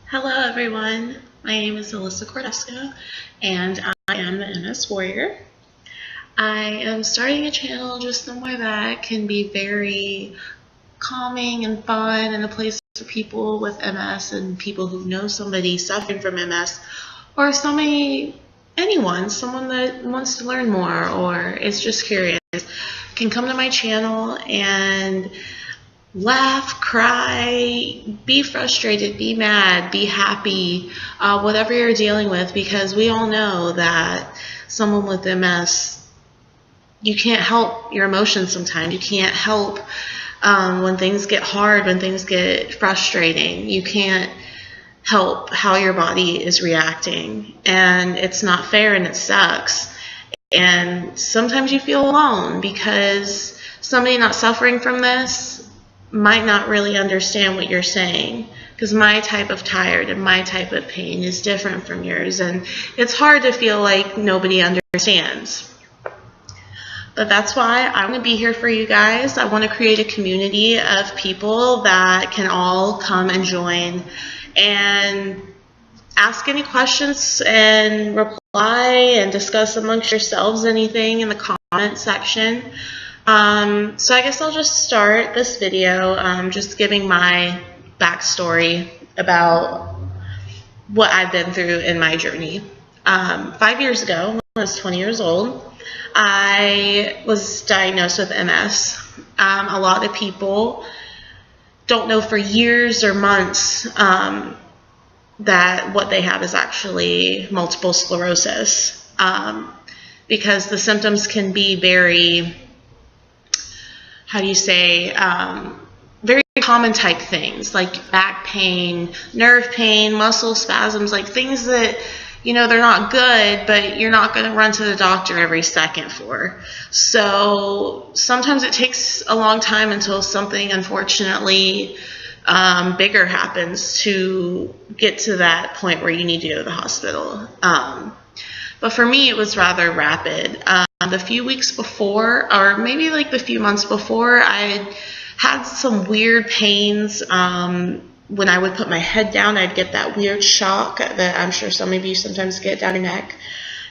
Hello everyone, my name is Alyssa Cordesco and I am the MSWarrior. I am starting a channel just somewhere that can be very calming and fun and a place for people with MS and people who know somebody suffering from MS or someone that wants to learn more or is just curious can come to my channel and laugh, cry, be frustrated, be mad, be happy, whatever you're dealing with, because we all know that someone with MS, you can't help your emotions sometimes. You can't help when things get hard, when things get frustrating. You can't help how your body is reacting, and it's not fair and it sucks. And sometimes you feel alone because somebody not suffering from this might not really understand what you're saying, because my type of tired and my type of pain is different from yours, and it's hard to feel like nobody understands. But that's why I'm going to be here for you guys. I want to create a community of people that can all come and join and ask any questions and reply and discuss amongst yourselves anything in the comment section. So I guess I'll just start this video just giving my backstory about what I've been through in my journey. 5 years ago, when I was 20 years old, I was diagnosed with MS. A lot of people don't know for years or months that what they have is actually multiple sclerosis, because the symptoms can be very, very common type things like back pain, nerve pain, muscle spasms, like things that, you know, they're not good, but you're not going to run to the doctor every second for. So sometimes it takes a long time until something, unfortunately, bigger happens to get to that point where you need to go to the hospital. But for me, it was rather rapid. The few weeks before, or maybe like the few months before, I had some weird pains. When I would put my head down, I'd get that weird shock that I'm sure some of you sometimes get down your neck.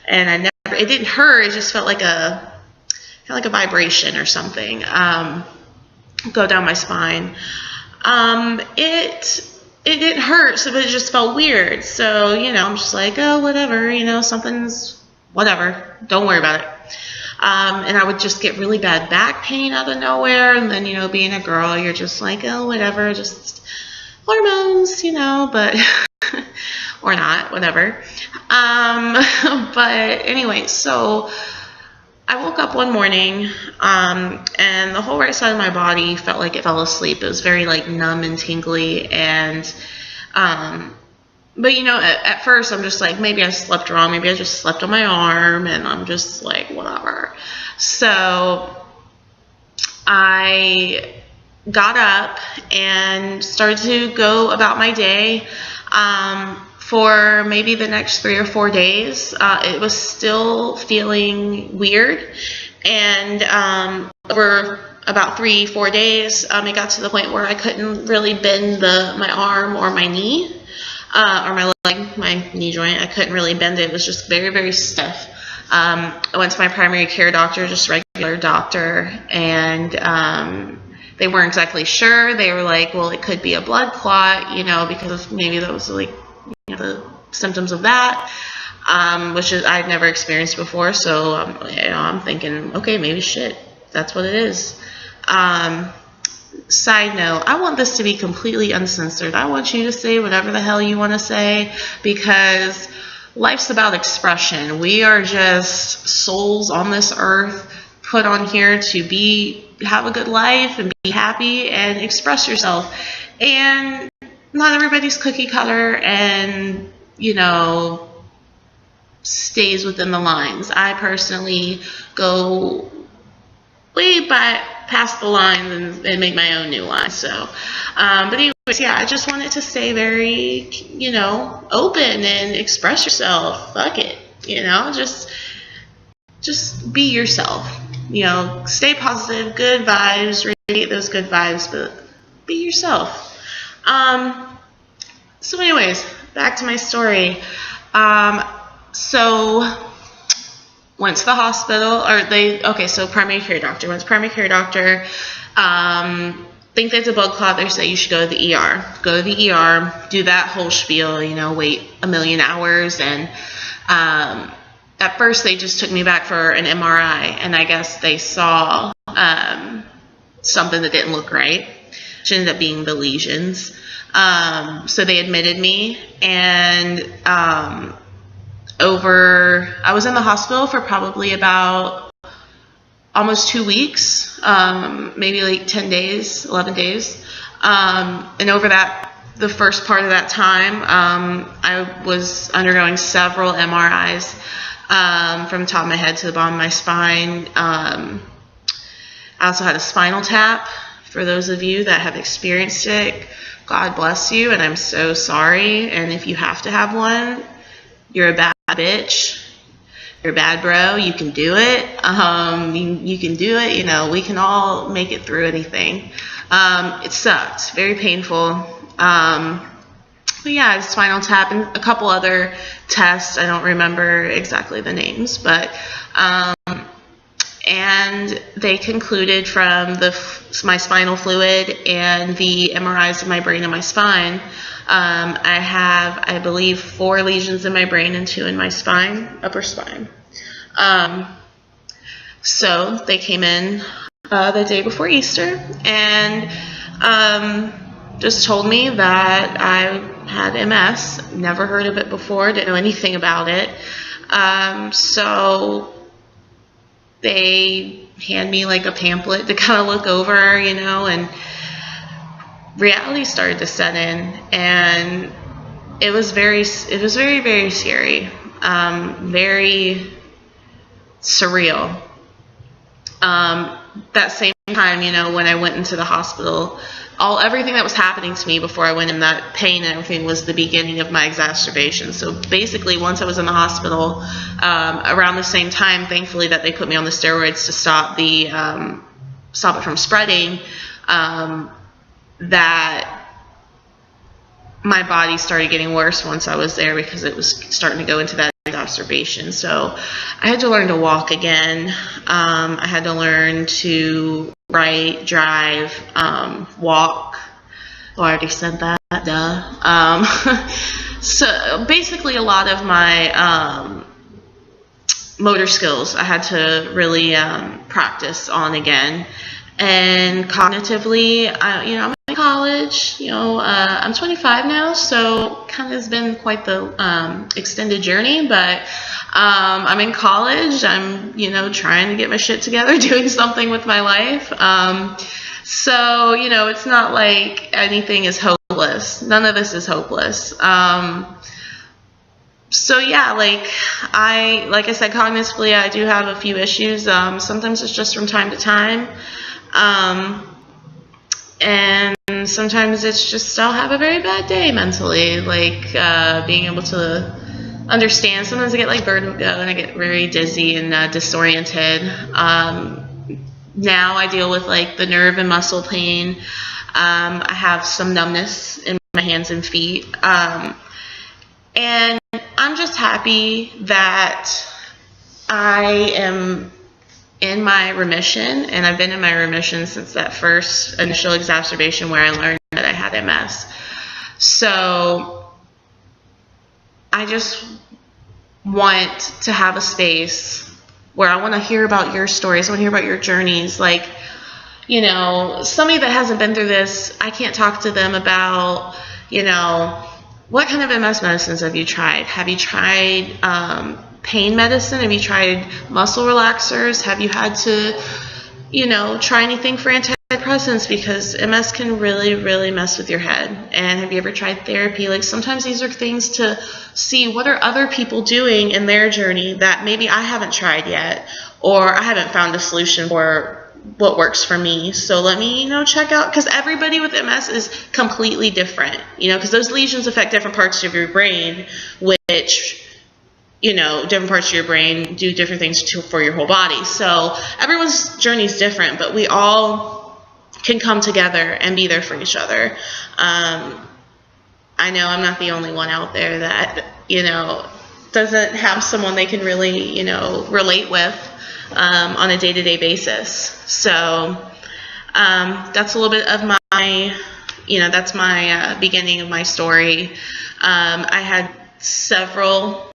And it didn't hurt, it just felt like kind of like a vibration or something go down my spine. It didn't hurt, but it just felt weird. So, you know, I'm just like, oh, whatever, you know, something's whatever, don't worry about it. And I would just get really bad back pain out of nowhere. And then, you know, being a girl, you're just like, oh, whatever, just hormones, you know, but, or not, whatever. But anyway, so I woke up one morning, and the whole right side of my body felt like it fell asleep. It was very like numb and tingly, and but you know, at first I'm just like, maybe I slept wrong, maybe I just slept on my arm, and I'm just like, whatever. So I got up and started to go about my day. For maybe the next 3 or 4 days, it was still feeling weird, and over about 3-4 days, it got to the point where I couldn't really bend my arm or my knee, or my leg, my knee joint. I couldn't really bend it. It was just very, very stiff. I went to my primary care doctor, just regular doctor, and they weren't exactly sure. They were like, well, it could be a blood clot, you know, because maybe that was like, you know, the symptoms of that, which I'd never experienced before. So you know, I'm thinking, okay, maybe shit, that's what it is. Side note, I want this to be completely uncensored. I want you to say whatever the hell you want to say, because life's about expression. We are just souls on this earth put on here to have a good life and be happy and express yourself. And not everybody's cookie cutter and, you know, stays within the lines. I personally go way past the lines and make my own new lines. So, but anyways, yeah, I just wanted to stay very, you know, open and express yourself. Fuck it, you know, just be yourself. You know, stay positive, good vibes, radiate those good vibes, but be yourself. So anyways, back to my story. So went to the hospital, so primary care doctor. Went to primary care doctor. Think there's a blood clot. They say you should go to the ER. Go to the ER, do that whole spiel, wait a million hours. And at first they just took me back for an MRI, and I guess they saw something that didn't look right, which ended up being the lesions. So they admitted me, and I was in the hospital for probably about almost 2 weeks, maybe like 10 days, 11 days. And over the first part of that time, I was undergoing several MRIs from the top of my head to the bottom of my spine. I also had a spinal tap. For those of you that have experienced it, God bless you, and I'm so sorry. And if you have to have one, you're a bad bitch. You're a bad bro. You can do it. You can do it. We can all make it through anything. It sucked. Very painful. But yeah, spinal tap and a couple other tests. I don't remember exactly the names, but and they concluded from my spinal fluid and the MRIs of my brain and my spine, I have, I believe, 4 lesions in my brain and 2 in my spine, upper spine. So they came in the day before Easter and just told me that I had MS. Never heard of it before, didn't know anything about it. So they hand me like a pamphlet to kind of look over, and reality started to set in, and it was very, very scary, very surreal. That same time, when I went into the hospital, everything that was happening to me before I went in, that pain and everything, was the beginning of my exacerbation. So basically, once I was in the hospital, around the same time, thankfully, that they put me on the steroids to stop it from spreading, that my body started getting worse once I was there, because it was starting to go into that exacerbation. So I had to learn to walk again. I had to learn to write, drive, walk. Oh, I already said that, duh. So basically a lot of my motor skills I had to really practice on again. And cognitively, I'm in college, I'm 25 now, so kind of has been quite the extended journey, but I'm in college. I'm, trying to get my shit together, doing something with my life. So, it's not like anything is hopeless. None of this is hopeless. So yeah, like I said, cognitively, I do have a few issues. Sometimes it's just from time to time. And sometimes it's just I'll have a very bad day mentally, like being able to understand. Sometimes I get like vertigo and I get very dizzy and disoriented. Now I deal with like the nerve and muscle pain. I have some numbness in my hands and feet. And I'm just happy that I am in my remission, and I've been in my remission since that first initial exacerbation where I learned that I had MS. So I just want to have a space where I want to hear about your stories. I want to hear about your journeys. Like, somebody that hasn't been through this, I can't talk to them about, what kind of MS medicines have you tried? Have you tried pain medicine? Have you tried muscle relaxers? Have you had to, try anything for antidepressants? Because MS can really, really mess with your head. And have you ever tried therapy? Like, sometimes these are things to see what are other people doing in their journey that maybe I haven't tried yet, or I haven't found a solution for what works for me. So let me, check out, because everybody with MS is completely different, because those lesions affect different parts of your brain, which, different parts of your brain do different things for your whole body. So everyone's journey is different, but we all can come together and be there for each other. I I know I'm not the only one out there that, doesn't have someone they can really, relate with on a day-to-day basis. So that's a little bit of my, that's my beginning of my story. I had several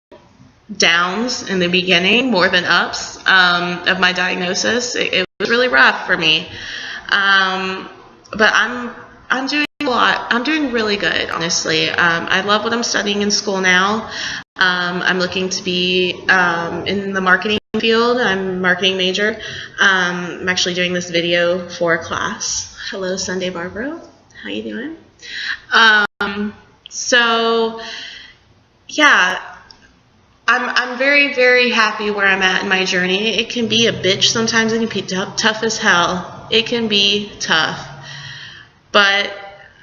downs in the beginning, more than ups, of my diagnosis. It was really rough for me. But I'm doing a lot. I'm doing really good, honestly. I love what I'm studying in school now. I'm looking to be in the marketing field. I'm a marketing major. I'm actually doing this video for a class. Hello, Sunday Barbara. How you doing? So yeah, I'm very, very happy where I'm at in my journey. It can be a bitch sometimes. It can be tough as hell. It can be tough. But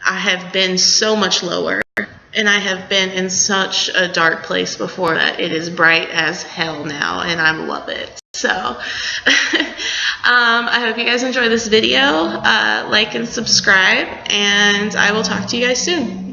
I have been so much lower, and I have been in such a dark place before that it is bright as hell now, and I love it. So I hope you guys enjoy this video. Like and subscribe, and I will talk to you guys soon.